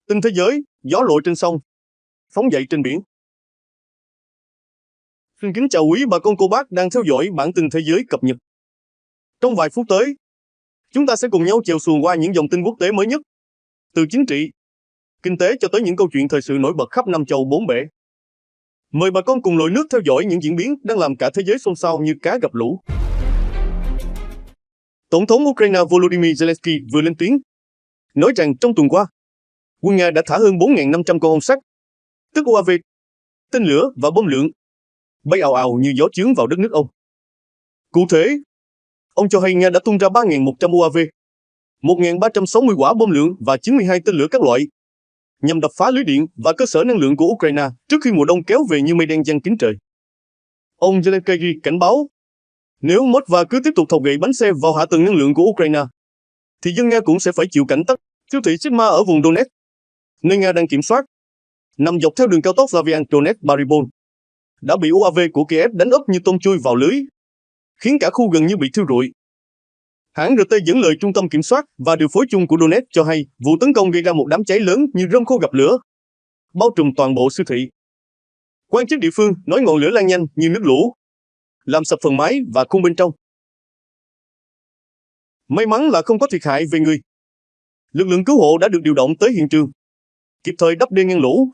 Tin thế giới, gió lội trên sông, phóng dậy trên biển. Xin kính chào quý bà con cô bác đang theo dõi bản tin thế giới cập nhật. Trong vài phút tới, chúng ta sẽ cùng nhau chèo xuồng qua những dòng tin quốc tế mới nhất, từ chính trị, kinh tế cho tới những câu chuyện thời sự nổi bật khắp năm châu bốn bể. Mời bà con cùng lội nước theo dõi những diễn biến đang làm cả thế giới xôn xao như cá gặp lũ. Tổng thống Ukraine Volodymyr Zelensky vừa lên tiếng, nói rằng trong tuần qua, quân Nga đã thả hơn 4.500 con ong sắt, tức UAV, tên lửa và bom lượn, bay ào ào như gió chướng vào đất nước ông. Cụ thể, ông cho hay Nga đã tung ra 3.100 UAV, 1.360 quả bom lượn và 92 tên lửa các loại, nhằm đập phá lưới điện và cơ sở năng lượng của Ukraine trước khi mùa đông kéo về như mây đen giăng kín trời. Ông Zelensky cảnh báo, nếu Moscow cứ tiếp tục thọc gậy bánh xe vào hạ tầng năng lượng của Ukraine, thì dân Nga cũng sẽ phải chịu cảnh tắc. Siêu thị Sigma ở vùng Donetsk, nơi Nga đang kiểm soát, nằm dọc theo đường cao tốc Slaviansk-Donetsk-Mariupol, đã bị UAV của Kiev đánh úp như tôm chui vào lưới, khiến cả khu gần như bị thiêu rụi. Hãng RT dẫn lời trung tâm kiểm soát và điều phối chung của Donetsk cho hay vụ tấn công gây ra một đám cháy lớn như rơm khô gặp lửa, bao trùm toàn bộ siêu thị. Quan chức địa phương nói ngọn lửa lan nhanh như nước lũ, làm sập phần mái và khung bên trong. May mắn là không có thiệt hại về người. Lực lượng cứu hộ đã được điều động tới hiện trường, kịp thời đắp đê ngăn lũ,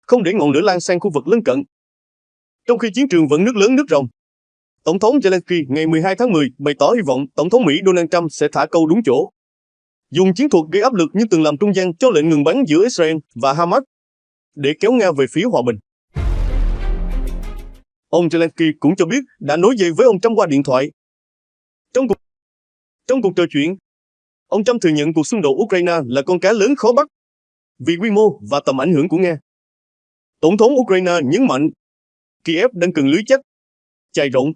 không để ngọn lửa lan sang khu vực lân cận. Trong khi chiến trường vẫn nước lớn nước ròng, Tổng thống Zelensky ngày 12 tháng 10 bày tỏ hy vọng Tổng thống Mỹ Donald Trump sẽ thả câu đúng chỗ, dùng chiến thuật gây áp lực như từng làm trung gian cho lệnh ngừng bắn giữa Israel và Hamas, để kéo Nga về phía hòa bình. Ông Zelensky cũng cho biết đã nói về với ông Trump qua điện thoại. Trong cuộc trò chuyện, ông Trump thừa nhận cuộc xung đột Ukraine là con cá lớn khó bắt vì quy mô và tầm ảnh hưởng của Nga. Tổng thống Ukraine nhấn mạnh, Kiev đang cần lưới chắc, chạy rộng,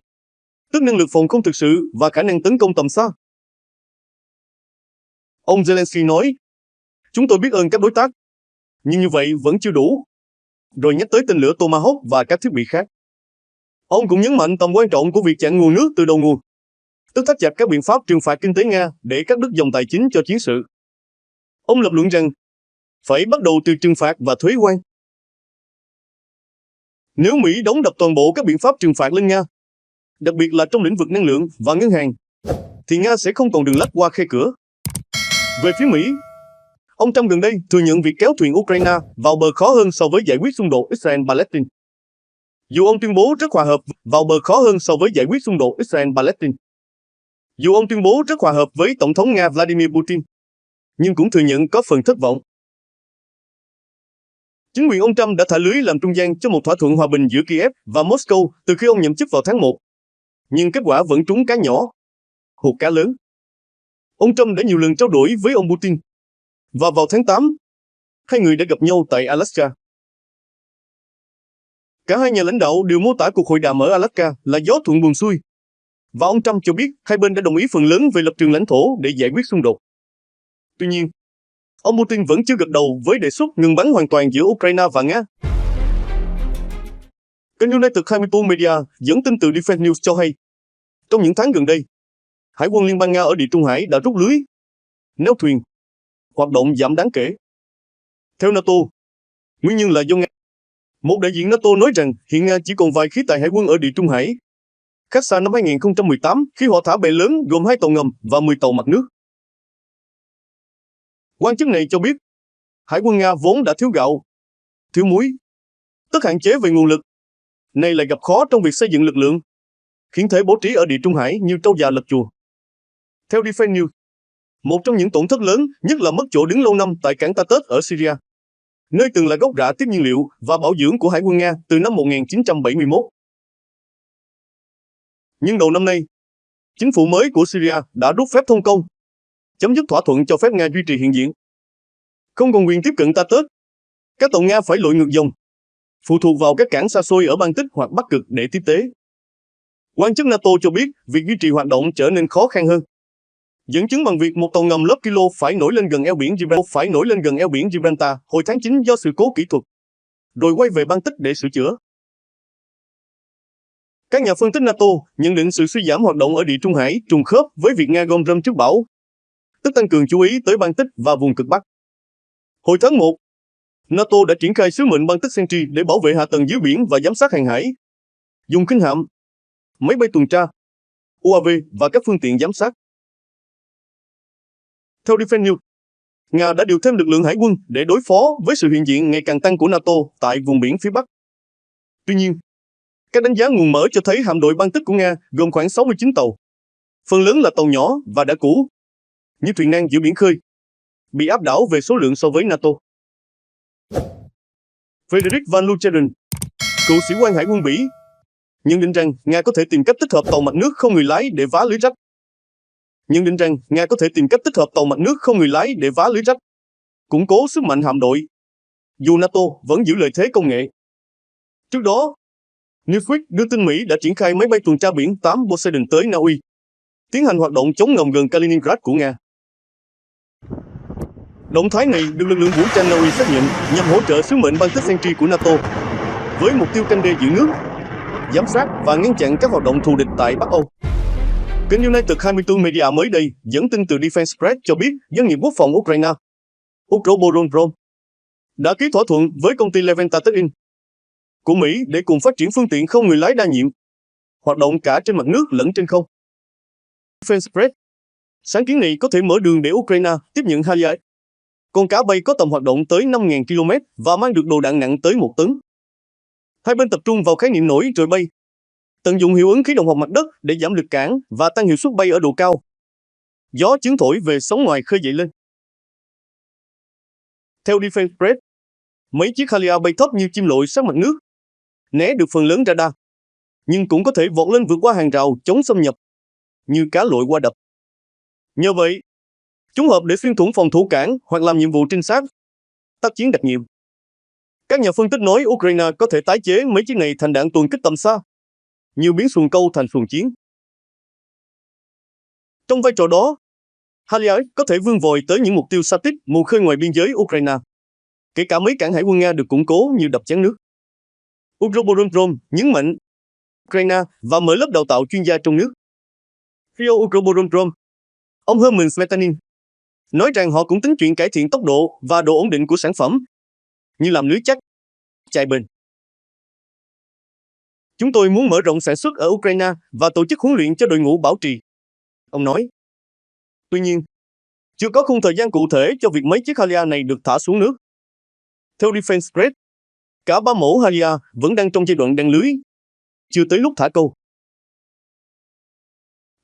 tức năng lực phòng không thực sự và khả năng tấn công tầm xa. Ông Zelensky nói, chúng tôi biết ơn các đối tác, nhưng như vậy vẫn chưa đủ, rồi nhắc tới tên lửa Tomahawk và các thiết bị khác. Ông cũng nhấn mạnh tầm quan trọng của việc chặn nguồn nước từ đầu nguồn, tức thắt chặt các biện pháp trừng phạt kinh tế Nga để cắt đứt dòng tài chính cho chiến sự. Ông lập luận rằng, phải bắt đầu từ trừng phạt và thuế quan. Nếu Mỹ đóng đập toàn bộ các biện pháp trừng phạt lên Nga, đặc biệt là trong lĩnh vực năng lượng và ngân hàng, thì Nga sẽ không còn đường lách qua khe cửa. Về phía Mỹ, ông Trump gần đây thừa nhận việc kéo thuyền Ukraine vào bờ khó hơn so với giải quyết xung đột Israel-Palestine. Dù ông tuyên bố rất hòa hợp vào bờ khó hơn so với giải quyết xung đột Israel-Palestine. Dù ông tuyên bố rất hòa hợp với Tổng thống Nga Vladimir Putin, nhưng cũng thừa nhận có phần thất vọng. Chính quyền ông Trump đã thả lưới làm trung gian cho một thỏa thuận hòa bình giữa Kiev và Moscow từ khi ông nhậm chức vào tháng 1. Nhưng kết quả vẫn trúng cá nhỏ, hụt cá lớn. Ông Trump đã nhiều lần trao đổi với ông Putin. Và vào tháng 8, hai người đã gặp nhau tại Alaska. Cả hai nhà lãnh đạo đều mô tả cuộc hội đàm ở Alaska là gió thuận buồm xuôi. Và ông Trump cho biết hai bên đã đồng ý phần lớn về lập trường lãnh thổ để giải quyết xung đột. Tuy nhiên, ông Putin vẫn chưa gật đầu với đề xuất ngừng bắn hoàn toàn giữa Ukraine và Nga. Kênh United 24 Media dẫn tin từ Defense News cho hay, trong những tháng gần đây, Hải quân Liên bang Nga ở Địa Trung Hải đã rút lưới, neo thuyền, hoạt động giảm đáng kể. Theo NATO, nguyên nhân là do Nga. Một đại diện NATO nói rằng hiện Nga chỉ còn vài khí tài hải quân ở Địa Trung Hải, khác xa năm 2018 khi họ thả bè lớn gồm 2 tàu ngầm và 10 tàu mặt nước. Quan chức này cho biết, Hải quân Nga vốn đã thiếu gạo, thiếu muối, tức hạn chế về nguồn lực, nay lại gặp khó trong việc xây dựng lực lượng, khiến thế bố trí ở Địa Trung Hải như trâu già lật chùa. Theo Defense News, một trong những tổn thất lớn nhất là mất chỗ đứng lâu năm tại cảng Tartus ở Syria, nơi từng là gốc rễ tiếp nhiên liệu và bảo dưỡng của Hải quân Nga từ năm 1971. Nhưng đầu năm nay, chính phủ mới của Syria đã rút phép thông công, chấm dứt thỏa thuận cho phép Nga duy trì hiện diện. Không còn quyền tiếp cận Tartus, các tàu Nga phải lội ngược dòng, phụ thuộc vào các cảng xa xôi ở Baltic hoặc Bắc Cực để tiếp tế. Quan chức NATO cho biết việc duy trì hoạt động trở nên khó khăn hơn, dẫn chứng bằng việc một tàu ngầm lớp Kilo phải nổi lên gần eo biển Gibraltar hồi tháng 9 do sự cố kỹ thuật, rồi quay về Baltic để sửa chữa. Các nhà phân tích NATO nhận định sự suy giảm hoạt động ở Địa Trung Hải trùng khớp với việc Nga gom rơm trước bão, tức tăng cường chú ý tới Baltic và vùng cực Bắc. Hồi tháng 1, NATO đã triển khai sứ mệnh Baltic Sentry để bảo vệ hạ tầng dưới biển và giám sát hàng hải, dùng khinh hạm, máy bay tuần tra, UAV và các phương tiện giám sát. Theo Defense News, Nga đã điều thêm lực lượng hải quân để đối phó với sự hiện diện ngày càng tăng của NATO tại vùng biển phía Bắc. Tuy nhiên, các đánh giá nguồn mở cho thấy hạm đội Baltic của Nga gồm khoảng 69 tàu, phần lớn là tàu nhỏ và đã cũ, như thuyền nan giữa biển khơi, bị áp đảo về số lượng so với NATO. Frederick Van Lucheren, cựu sĩ quan hải quân Bỉ, nhận định rằng Nga có thể tìm cách tích hợp tàu mặt nước không người lái để vá lưới rách. Củng cố sức mạnh hạm đội, dù NATO vẫn giữ lợi thế công nghệ. Trước đó, Newsweek đưa tin Mỹ đã triển khai máy bay tuần tra biển 8 Poseidon tới Na Uy, tiến hành hoạt động chống ngầm gần Kaliningrad của Nga. Động thái này được lực lượng vũ trang Na Uy xác nhận nhằm hỗ trợ sứ mệnh Baltic Sentry của NATO, với mục tiêu canh đê giữ nước, giám sát và ngăn chặn các hoạt động thù địch tại Bắc Âu. Kênh United 24 Media mới đây dẫn tin từ Defense Press cho biết doanh nghiệp quốc phòng Ukraine, Ukroboronprom, đã ký thỏa thuận với công ty Leventa Tech-in của Mỹ để cùng phát triển phương tiện không người lái đa nhiệm, hoạt động cả trên mặt nước lẫn trên không. Defense Press, sáng kiến này có thể mở đường để Ukraine tiếp nhận Halyard, con cá bay có tầm hoạt động tới 5.000 km và mang được đồ đạn nặng tới 1 tấn. Hai bên tập trung vào khái niệm nổi trội bay, tận dụng hiệu ứng khí động học mặt đất để giảm lực cản và tăng hiệu suất bay ở độ cao. Gió chướng thổi về sóng ngoài khơi dậy lên. Theo Defense Press, mấy chiếc Halyard bay thấp như chim lội sát mặt nước, né được phần lớn radar, nhưng cũng có thể vọt lên vượt qua hàng rào chống xâm nhập, như cá lội qua đập. Nhờ vậy, chúng hợp để xuyên thủng phòng thủ cảng hoặc làm nhiệm vụ trinh sát, tác chiến đặc nhiệm. Các nhà phân tích nói Ukraine có thể tái chế mấy chiếc này thành đạn tuần kích tầm xa, như biến xuồng câu thành xuồng chiến. Trong vai trò đó, Halyard có thể vươn vòi tới những mục tiêu xa tích mù khơi ngoài biên giới Ukraine, kể cả mấy cảng hải quân Nga được củng cố như đập chắn nước. Ukroboronprom nhấn mạnh Ukraine và mở lớp đào tạo chuyên gia trong nước. CEO Ukroboronprom, ông Herman Smetanin, nói rằng họ cũng tính chuyện cải thiện tốc độ và độ ổn định của sản phẩm, như làm lưới chắc, chạy bền. Chúng tôi muốn mở rộng sản xuất ở Ukraine và tổ chức huấn luyện cho đội ngũ bảo trì, ông nói. Tuy nhiên, chưa có khung thời gian cụ thể cho việc mấy chiếc Halyard này được thả xuống nước. Theo Defense Press, cả 3 mẫu Halyard vẫn đang trong giai đoạn đăng lưới, chưa tới lúc thả câu.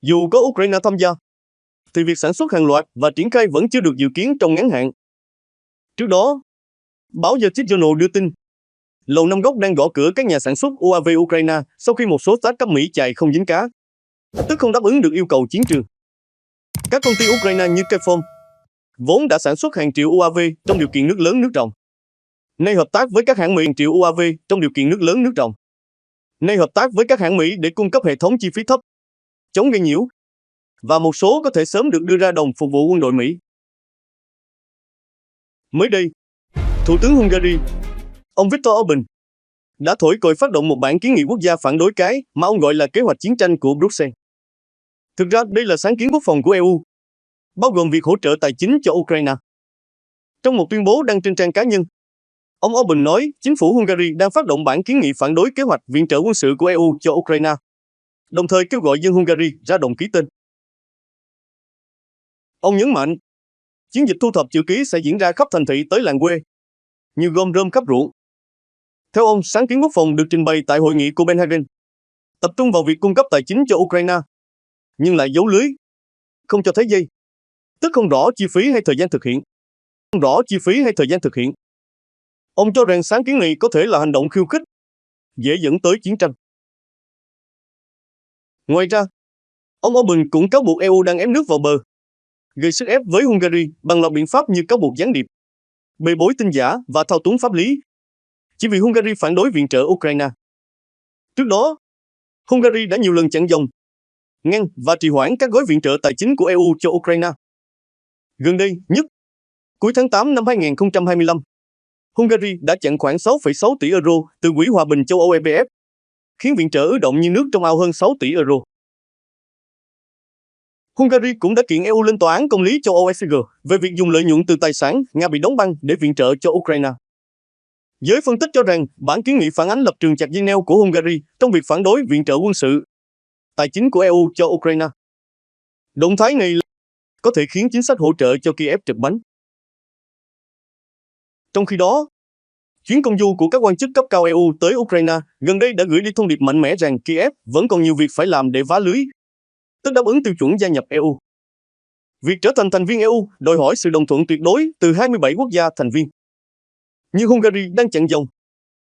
Dù có Ukraine tham gia, thì việc sản xuất hàng loạt và triển khai vẫn chưa được dự kiến trong ngắn hạn. Trước đó, báo The Street Journal đưa tin, Lầu Năm Góc đang gõ cửa các nhà sản xuất UAV Ukraine sau khi một số startup Mỹ chạy không dính cá, tức không đáp ứng được yêu cầu chiến trường. Các công ty Ukraine như Kform, vốn đã sản xuất hàng triệu UAV trong điều kiện nước lớn nước ròng, nay hợp tác với các hãng Mỹ triệu UAV trong điều kiện nước lớn nước ròng. Nay hợp tác với các hãng Mỹ để cung cấp hệ thống chi phí thấp, chống gây nhiễu, và một số có thể sớm được đưa ra đồng phục vụ quân đội Mỹ. Mới đây, Thủ tướng Hungary, ông Viktor Orbán, đã thổi còi phát động một bản kiến nghị quốc gia phản đối cái mà ông gọi là kế hoạch chiến tranh của Bruxelles. Thực ra đây là sáng kiến quốc phòng của EU, bao gồm việc hỗ trợ tài chính cho Ukraine. Trong một tuyên bố đăng trên trang cá nhân, ông Orbán nói chính phủ Hungary đang phát động bản kiến nghị phản đối kế hoạch viện trợ quân sự của EU cho Ukraine, đồng thời kêu gọi dân Hungary ra đồng ký tên. Ông nhấn mạnh, chiến dịch thu thập chữ ký sẽ diễn ra khắp thành thị tới làng quê, như gom rơm khắp ruộng. Theo ông, sáng kiến quốc phòng được trình bày tại hội nghị Copenhagen tập trung vào việc cung cấp tài chính cho Ukraine, nhưng lại giấu lưới, không cho thấy dây, tức không rõ chi phí hay thời gian thực hiện. Ông cho rằng sáng kiến này có thể là hành động khiêu khích, dễ dẫn tới chiến tranh. Ngoài ra, ông Orbán cũng cáo buộc EU đang ép nước vào bờ, gây sức ép với Hungary bằng loạt biện pháp như cáo buộc gián điệp, bê bối tin giả và thao túng pháp lý, chỉ vì Hungary phản đối viện trợ Ukraine. Trước đó, Hungary đã nhiều lần chặn dòng, ngăn và trì hoãn các gói viện trợ tài chính của EU cho Ukraine. Gần đây nhất, cuối tháng 8 năm 2025, Hungary đã chặn khoảng 6,6 tỷ euro từ Quỹ Hòa bình châu Âu EPF, khiến viện trợ ứ động như nước trong ao hơn 6 tỷ euro. Hungary cũng đã kiện EU lên Tòa án Công lý châu Âu ECJ về việc dùng lợi nhuận từ tài sản Nga bị đóng băng để viện trợ cho Ukraine. Giới phân tích cho rằng bản kiến nghị phản ánh lập trường chặt dây neo của Hungary trong việc phản đối viện trợ quân sự, tài chính của EU cho Ukraine. Động thái này có thể khiến chính sách hỗ trợ cho Kiev trật bánh. Trong khi đó, chuyến công du của các quan chức cấp cao EU tới Ukraine gần đây đã gửi đi thông điệp mạnh mẽ rằng Kiev vẫn còn nhiều việc phải làm để vá lưới, tức đáp ứng tiêu chuẩn gia nhập EU. Việc trở thành thành viên EU đòi hỏi sự đồng thuận tuyệt đối từ 27 quốc gia thành viên. Như Hungary đang chặn dòng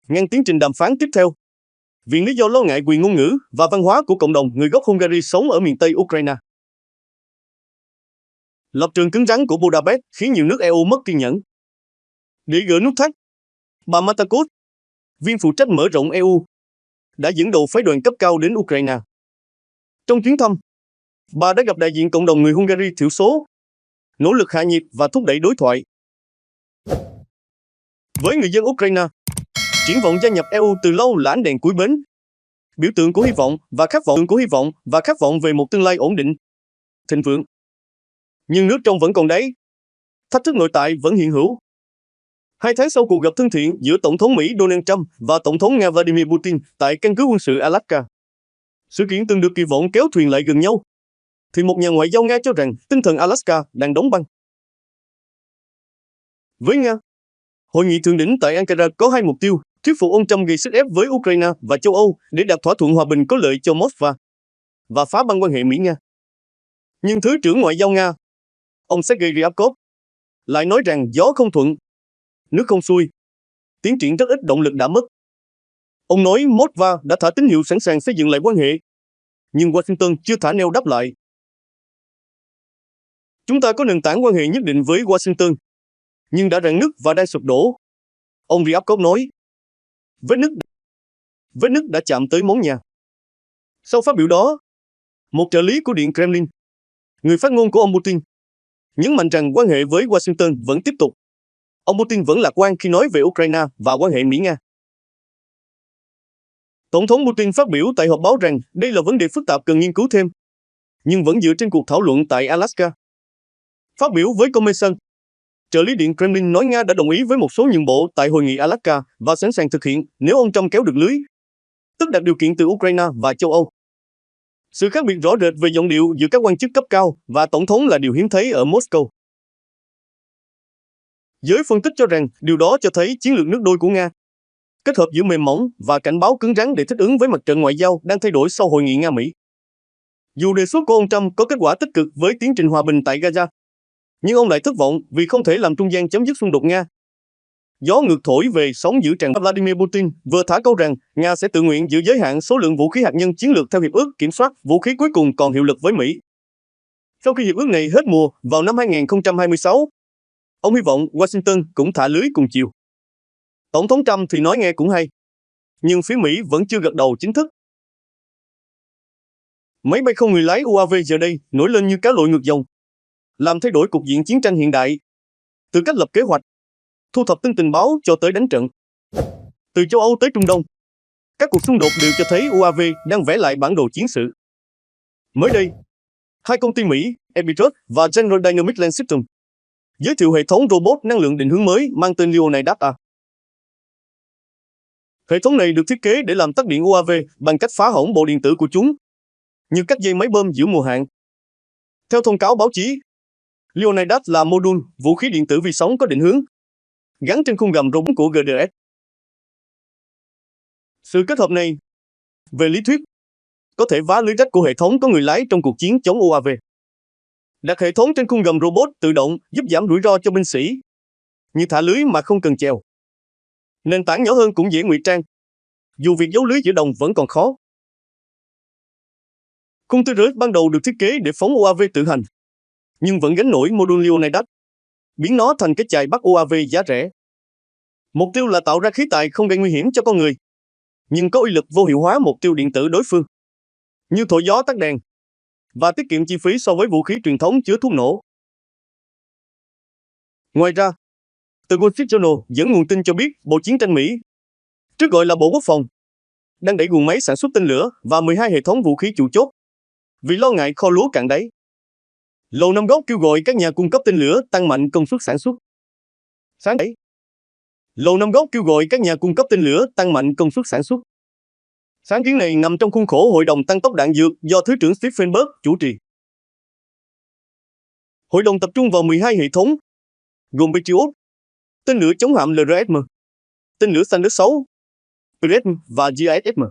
ngăn tiến trình đàm phán tiếp theo, viện lý do lo ngại quyền ngôn ngữ và văn hóa của cộng đồng người gốc Hungary sống ở miền Tây Ukraine. Lập trường cứng rắn của Budapest khiến nhiều nước EU mất kiên nhẫn. Để gỡ nút thắt, bà Marta Koch, viên phụ trách mở rộng EU, đã dẫn đầu phái đoàn cấp cao đến Ukraine. Trong chuyến thăm, bà đã gặp đại diện cộng đồng người Hungary thiểu số, nỗ lực hạ nhiệt và thúc đẩy đối thoại. Với người dân Ukraine, triển vọng gia nhập EU từ lâu là ánh đèn cuối bến, biểu tượng của hy vọng và khát vọng về một tương lai ổn định, thịnh vượng. Nhưng nước trong vẫn còn đáy, thách thức nội tại vẫn hiện hữu. 2 tháng sau cuộc gặp thân thiện giữa Tổng thống Mỹ Donald Trump và Tổng thống Nga Vladimir Putin tại căn cứ quân sự Alaska, sự kiện từng được kỳ vọng kéo thuyền lại gần nhau, thì một nhà ngoại giao Nga cho rằng tinh thần Alaska đang đóng băng. Với Nga, hội nghị thượng đỉnh tại Ankara có 2 mục tiêu: thuyết phục ông Trump gây sức ép với Ukraine và châu Âu để đạt thỏa thuận hòa bình có lợi cho Moscow và phá băng quan hệ Mỹ-Nga. Nhưng Thứ trưởng Ngoại giao Nga, ông Sergei Ryabkov, lại nói rằng gió không thuận, nước không xuôi, tiến triển rất ít động lực đã mất. Ông nói Moscow đã thả tín hiệu sẵn sàng xây dựng lại quan hệ, nhưng Washington chưa thả neo đáp lại. Chúng ta có nền tảng quan hệ nhất định với Washington, nhưng đã rạn nứt và đang sụp đổ, ông Ryabkov nói. Vết nứt đã chạm tới móng nhà. Sau phát biểu đó, một trợ lý của Điện Kremlin, người phát ngôn của ông Putin, nhấn mạnh rằng quan hệ với Washington vẫn tiếp tục. Ông Putin vẫn lạc quan khi nói về Ukraine và quan hệ Mỹ-Nga. Tổng thống Putin phát biểu tại họp báo rằng đây là vấn đề phức tạp cần nghiên cứu thêm, nhưng vẫn dựa trên cuộc thảo luận tại Alaska. Phát biểu với Kommersant, trợ lý Điện Kremlin nói Nga đã đồng ý với một số nhượng bộ tại hội nghị Alaska và sẵn sàng thực hiện nếu ông Trump kéo được lưới, tức đạt điều kiện từ Ukraine và châu Âu. Sự khác biệt rõ rệt về giọng điệu giữa các quan chức cấp cao và tổng thống là điều hiếm thấy ở Moscow. Giới phân tích cho rằng điều đó cho thấy chiến lược nước đôi của Nga, kết hợp giữa mềm mỏng và cảnh báo cứng rắn để thích ứng với mặt trận ngoại giao đang thay đổi sau hội nghị Nga-Mỹ. Dù đề xuất của ông Trump có kết quả tích cực với tiến trình hòa bình tại Gaza, nhưng ông lại thất vọng vì không thể làm trung gian chấm dứt xung đột Nga. Gió ngược thổi về sóng dữ tràn. Vladimir Putin vừa thả câu rằng Nga sẽ tự nguyện giữ giới hạn số lượng vũ khí hạt nhân chiến lược theo hiệp ước kiểm soát vũ khí cuối cùng còn hiệu lực với Mỹ. Sau khi hiệp ước này hết mùa vào năm 2026, ông hy vọng Washington cũng thả lưới cùng chiều. Tổng thống Trump thì nói nghe cũng hay, nhưng phía Mỹ vẫn chưa gật đầu chính thức. Máy bay không người lái UAV giờ đây nổi lên như cá lội ngược dòng, làm thay đổi cục diện chiến tranh hiện đại. Từ cách lập kế hoạch, thu thập tin tình báo cho tới đánh trận. Từ châu Âu tới Trung Đông, các cuộc xung đột đều cho thấy UAV đang vẽ lại bản đồ chiến sự. Mới đây, 2 công ty Mỹ, Epitrust và General Dynamics Land Systems, giới thiệu hệ thống robot năng lượng định hướng mới mang tên Leonidas A. Hệ thống này được thiết kế để làm tắt điện UAV bằng cách phá hỏng bộ điện tử của chúng, như cắt dây máy bơm giữa mùa hạn. Theo thông cáo báo chí, Leonidas là mô đun vũ khí điện tử vi sóng có định hướng, gắn trên khung gầm robot của GDS. Sự kết hợp này, về lý thuyết, có thể vá lưới rách của hệ thống có người lái trong cuộc chiến chống UAV. Đặt hệ thống trên khung gầm robot tự động giúp giảm rủi ro cho binh sĩ, như thả lưới mà không cần chèo. Nền tảng nhỏ hơn cũng dễ ngụy trang, dù việc giấu lưới giữa đồng vẫn còn khó. Khung TRS ban đầu được thiết kế để phóng UAV tự hành, nhưng vẫn gánh nổi mô đun Leonidas, biến nó thành cái chài bắt UAV giá rẻ. Mục tiêu là tạo ra khí tài không gây nguy hiểm cho con người, nhưng có uy lực vô hiệu hóa mục tiêu điện tử đối phương, như thổi gió tắt đèn, và tiết kiệm chi phí so với vũ khí truyền thống chứa thuốc nổ. Ngoài ra, The Wall Street Journal dẫn nguồn tin cho biết Bộ Chiến tranh Mỹ, trước gọi là Bộ Quốc phòng, đang đẩy guồng máy sản xuất tên lửa và 12 hệ thống vũ khí chủ chốt, vì lo ngại kho lúa cạn đáy. Lầu Năm Góc kêu gọi các nhà cung cấp tên lửa tăng mạnh công suất sản xuất. Sáng nay, Lầu Năm Góc kêu gọi các nhà cung cấp tên lửa tăng mạnh công suất sản xuất. Sáng kiến này nằm trong khuôn khổ Hội đồng tăng tốc đạn dược do Thứ trưởng Stephenberg chủ trì. Hội đồng tập trung vào 12 hệ thống, gồm Patriot, tên lửa chống hạm LRSM, tên lửa Thunder 6, PRSM và JASM.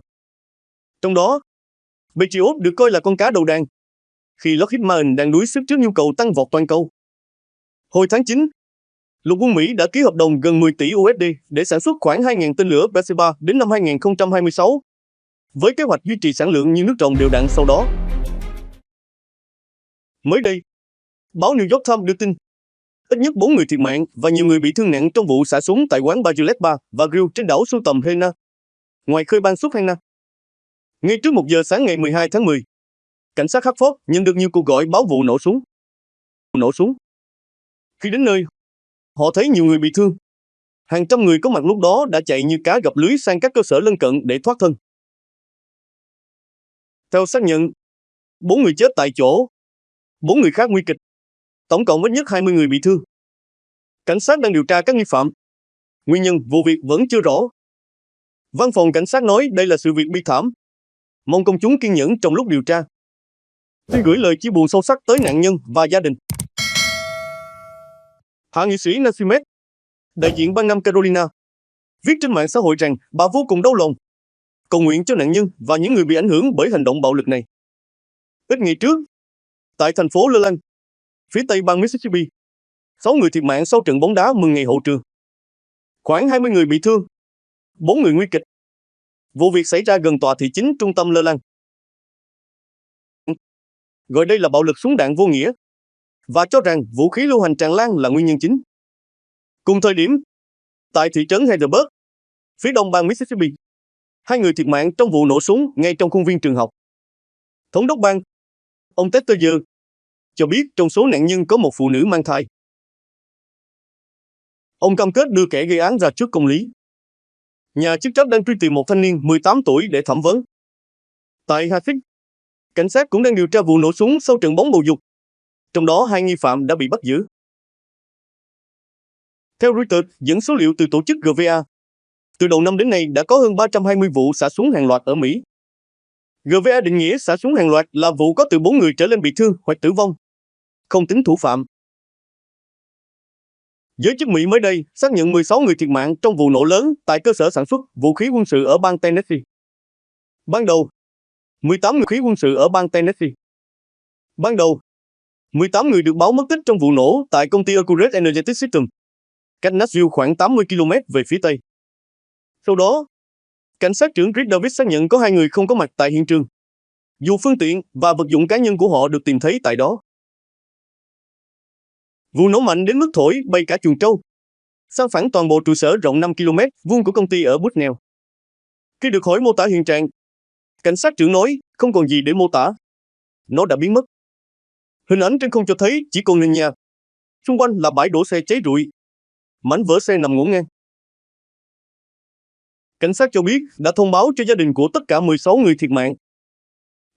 Trong đó, Patriot được coi là con cá đầu đàn, khi Lockheed Martin đang đuối sức trước nhu cầu tăng vọt toàn cầu. Hồi tháng 9, Lục quân Mỹ đã ký hợp đồng gần 10 tỷ USD để sản xuất khoảng 2.000 tên lửa P-3 đến năm 2026, với kế hoạch duy trì sản lượng như nước trồng đều đặn sau đó. Mới đây, báo New York Times đưa tin, ít nhất 4 người thiệt mạng và nhiều người bị thương nặng trong vụ xả súng tại quán bar Gillette Bar và Grill trên đảo sưu tầm Helena, ngoài khơi bang Susquehanna. Ngay trước 1 giờ sáng ngày 12 tháng 10, cảnh sát Hartford nhận được nhiều cuộc gọi báo vụ nổ súng. Khi đến nơi, họ thấy nhiều người bị thương. Hàng trăm người có mặt lúc đó đã chạy như cá gặp lưới sang các cơ sở lân cận để thoát thân. Theo xác nhận, 4 người chết tại chỗ, 4 người khác nguy kịch. Tổng cộng ít nhất 20 người bị thương. Cảnh sát đang điều tra các nghi phạm. Nguyên nhân vụ việc vẫn chưa rõ. Văn phòng cảnh sát nói đây là sự việc bi thảm. Mong công chúng kiên nhẫn trong lúc điều tra. Xin gửi lời chia buồn sâu sắc tới nạn nhân và gia đình. Hạ nghị sĩ Nancy Mace, đại diện bang Nam Carolina, viết trên mạng xã hội rằng bà vô cùng đau lòng, cầu nguyện cho nạn nhân và những người bị ảnh hưởng bởi hành động bạo lực này. Ít ngày trước, tại thành phố Leland, phía tây bang Mississippi, 6 người thiệt mạng sau trận bóng đá mừng ngày hậu trường. Khoảng 20 người bị thương, 4 người nguy kịch. Vụ việc xảy ra gần tòa thị chính trung tâm Leland. Gọi đây là bạo lực súng đạn vô nghĩa và cho rằng vũ khí lưu hành tràn lan là nguyên nhân chính. Cùng thời điểm, tại thị trấn Heidelberg, phía đông bang Mississippi, 2 người thiệt mạng trong vụ nổ súng ngay trong khuôn viên trường học. Thống đốc bang, ông Ted Teuer, cho biết trong số nạn nhân có một phụ nữ mang thai. Ông cam kết đưa kẻ gây án ra trước công lý. Nhà chức trách đang truy tìm một thanh niên 18 tuổi để thẩm vấn. Tại Hartford, cảnh sát cũng đang điều tra vụ nổ súng sau trận bóng bầu dục. Trong đó 2 nghi phạm đã bị bắt giữ. Theo Reuters dẫn số liệu từ tổ chức GVA, từ đầu năm đến nay đã có hơn 320 vụ xả súng hàng loạt ở Mỹ. GVA định nghĩa xả súng hàng loạt là vụ có từ 4 người trở lên bị thương hoặc tử vong, không tính thủ phạm. Giới chức Mỹ mới đây xác nhận 16 người thiệt mạng trong vụ nổ lớn tại cơ sở sản xuất vũ khí quân sự ở bang Tennessee. Ban đầu, 18 người khí quân sự ở bang Tennessee. Ban đầu, 18 người được báo mất tích trong vụ nổ tại công ty Accurate Energetic Systems, cách Nashville khoảng 80 km về phía tây. Sau đó, cảnh sát trưởng Rick Davis xác nhận có 2 người không có mặt tại hiện trường, dù phương tiện và vật dụng cá nhân của họ được tìm thấy tại đó. Vụ nổ mạnh đến mức thổi bay cả chuồng trâu, san phẳng toàn bộ trụ sở rộng 5 km vuông của công ty ở Bucknell. Khi được hỏi mô tả hiện trạng, cảnh sát trưởng nói không còn gì để mô tả. Nó đã biến mất. Hình ảnh trên không cho thấy chỉ còn nền nhà. Xung quanh là bãi đổ xe cháy rụi. Mảnh vỡ xe nằm ngổn ngang. Cảnh sát cho biết đã thông báo cho gia đình của tất cả 16 người thiệt mạng.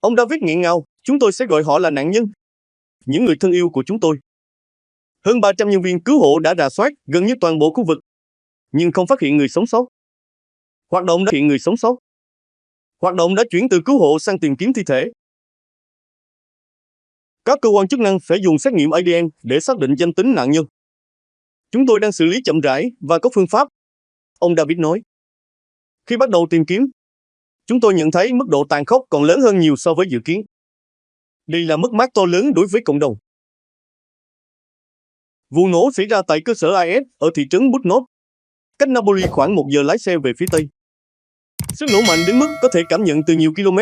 Ông David nghẹn ngào, chúng tôi sẽ gọi họ là nạn nhân. Những người thân yêu của chúng tôi. Hơn 300 nhân viên cứu hộ đã rà soát gần như toàn bộ khu vực, nhưng không phát hiện người sống sót. Hoạt động đã hiện người sống sót. Hoạt động đã chuyển từ cứu hộ sang tìm kiếm thi thể. Các cơ quan chức năng sẽ dùng xét nghiệm ADN để xác định danh tính nạn nhân. Chúng tôi đang xử lý chậm rãi và có phương pháp, ông David nói. Khi bắt đầu tìm kiếm, chúng tôi nhận thấy mức độ tàn khốc còn lớn hơn nhiều so với dự kiến. Đây là mất mát to lớn đối với cộng đồng. Vụ nổ xảy ra tại cơ sở IS ở thị trấn Bucknell, cách Napoli khoảng 1 giờ lái xe về phía tây. Sức nổ mạnh đến mức có thể cảm nhận từ nhiều km,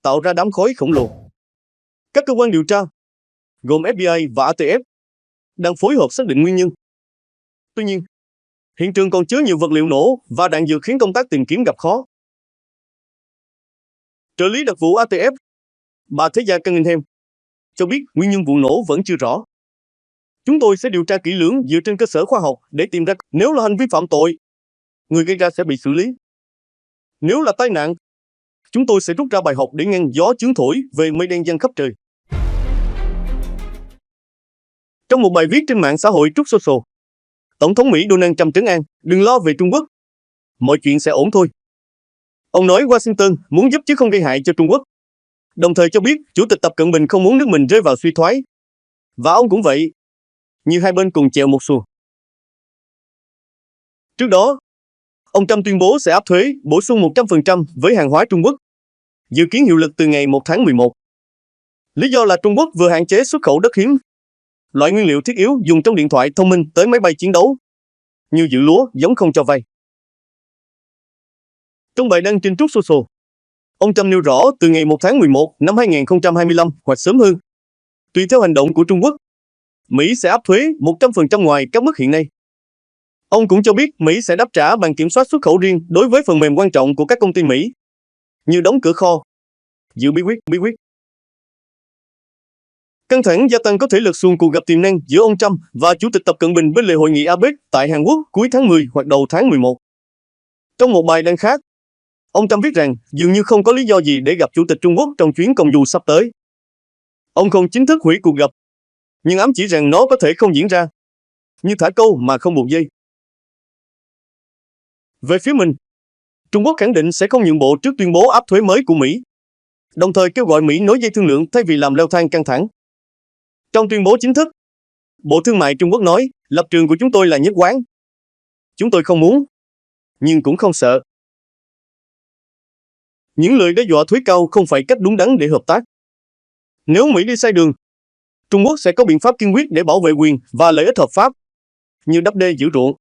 tạo ra đám khói khổng lồ. Các cơ quan điều tra, gồm FBI và ATF, đang phối hợp xác định nguyên nhân. Tuy nhiên, hiện trường còn chứa nhiều vật liệu nổ và đạn dược khiến công tác tìm kiếm gặp khó. Trợ lý đặc vụ ATF, bà Thế Gia Cunningham, cho biết nguyên nhân vụ nổ vẫn chưa rõ. Chúng tôi sẽ điều tra kỹ lưỡng dựa trên cơ sở khoa học để tìm ra nếu là hành vi phạm tội, người gây ra sẽ bị xử lý. Nếu là tai nạn, chúng tôi sẽ rút ra bài học để ngăn gió chướng thổi về mây đen giăng khắp trời. Trong một bài viết trên mạng xã hội Truth Social, Tổng thống Mỹ Donald Trump trấn an, đừng lo về Trung Quốc. Mọi chuyện sẽ ổn thôi. Ông nói Washington muốn giúp chứ không gây hại cho Trung Quốc. Đồng thời cho biết Chủ tịch Tập Cận Bình không muốn nước mình rơi vào suy thoái. Và ông cũng vậy. Như hai bên cùng chèo một xuồng. Trước đó, ông Trump tuyên bố sẽ áp thuế bổ sung 100% với hàng hóa Trung Quốc, dự kiến hiệu lực từ ngày 1 tháng 11. Lý do là Trung Quốc vừa hạn chế xuất khẩu đất hiếm, loại nguyên liệu thiết yếu dùng trong điện thoại thông minh tới máy bay chiến đấu, như giữ lúa, giống không cho vay. Trong bài đăng trên Truth Social, ông Trump nêu rõ từ ngày 1 tháng 11 năm 2025 hoặc sớm hơn, tùy theo hành động của Trung Quốc, Mỹ sẽ áp thuế 100% ngoài các mức hiện nay. Ông cũng cho biết Mỹ sẽ đáp trả bằng kiểm soát xuất khẩu riêng đối với phần mềm quan trọng của các công ty Mỹ, như đóng cửa kho, giữ bí quyết. Căng thẳng gia tăng có thể lật xuồng cuộc gặp tiềm năng giữa ông Trump và Chủ tịch Tập Cận Bình bên lề hội nghị APEC tại Hàn Quốc cuối tháng 10 hoặc đầu tháng 11. Trong một bài đăng khác, ông Trump viết rằng dường như không có lý do gì để gặp Chủ tịch Trung Quốc trong chuyến công du sắp tới. Ông không chính thức hủy cuộc gặp, nhưng ám chỉ rằng nó có thể không diễn ra, như thả câu mà không buộc dây. Về phía mình, Trung Quốc khẳng định sẽ không nhượng bộ trước tuyên bố áp thuế mới của Mỹ, đồng thời kêu gọi Mỹ nối dây thương lượng thay vì làm leo thang căng thẳng. Trong tuyên bố chính thức, Bộ Thương mại Trung Quốc nói, lập trường của chúng tôi là nhất quán. Chúng tôi không muốn, nhưng cũng không sợ. Những lời đe dọa thuế cao không phải cách đúng đắn để hợp tác. Nếu Mỹ đi sai đường, Trung Quốc sẽ có biện pháp kiên quyết để bảo vệ quyền và lợi ích hợp pháp, như đắp đê giữ ruộng.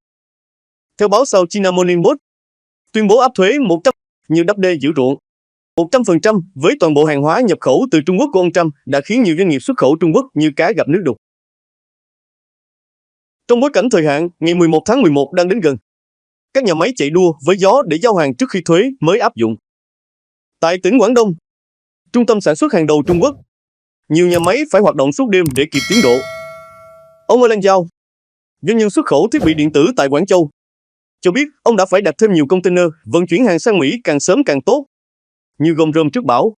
Theo báo South China Morning Post, tuyên bố áp thuế 100% như đắp đê giữ ruộng 100% với toàn bộ hàng hóa nhập khẩu từ Trung Quốc của ông Trump đã khiến nhiều doanh nghiệp xuất khẩu Trung Quốc như cá gặp nước đục. Trong bối cảnh thời hạn ngày 11 tháng 11 đang đến gần, các nhà máy chạy đua với gió để giao hàng trước khi thuế mới áp dụng. Tại tỉnh Quảng Đông, trung tâm sản xuất hàng đầu Trung Quốc, nhiều nhà máy phải hoạt động suốt đêm để kịp tiến độ. Ông Erlang Giao, doanh nhân xuất khẩu thiết bị điện tử tại Quảng Châu, cho biết ông đã phải đặt thêm nhiều container vận chuyển hàng sang Mỹ càng sớm càng tốt, như gom rơm trước bão.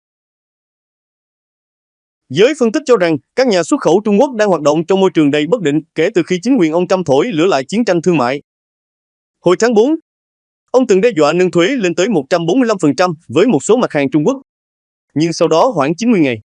Giới phân tích cho rằng các nhà xuất khẩu Trung Quốc đang hoạt động trong môi trường đầy bất định kể từ khi chính quyền ông Trump thổi lửa lại chiến tranh thương mại. Hồi tháng 4, ông từng đe dọa nâng thuế lên tới 145% với một số mặt hàng Trung Quốc, nhưng sau đó hoãn 90 ngày.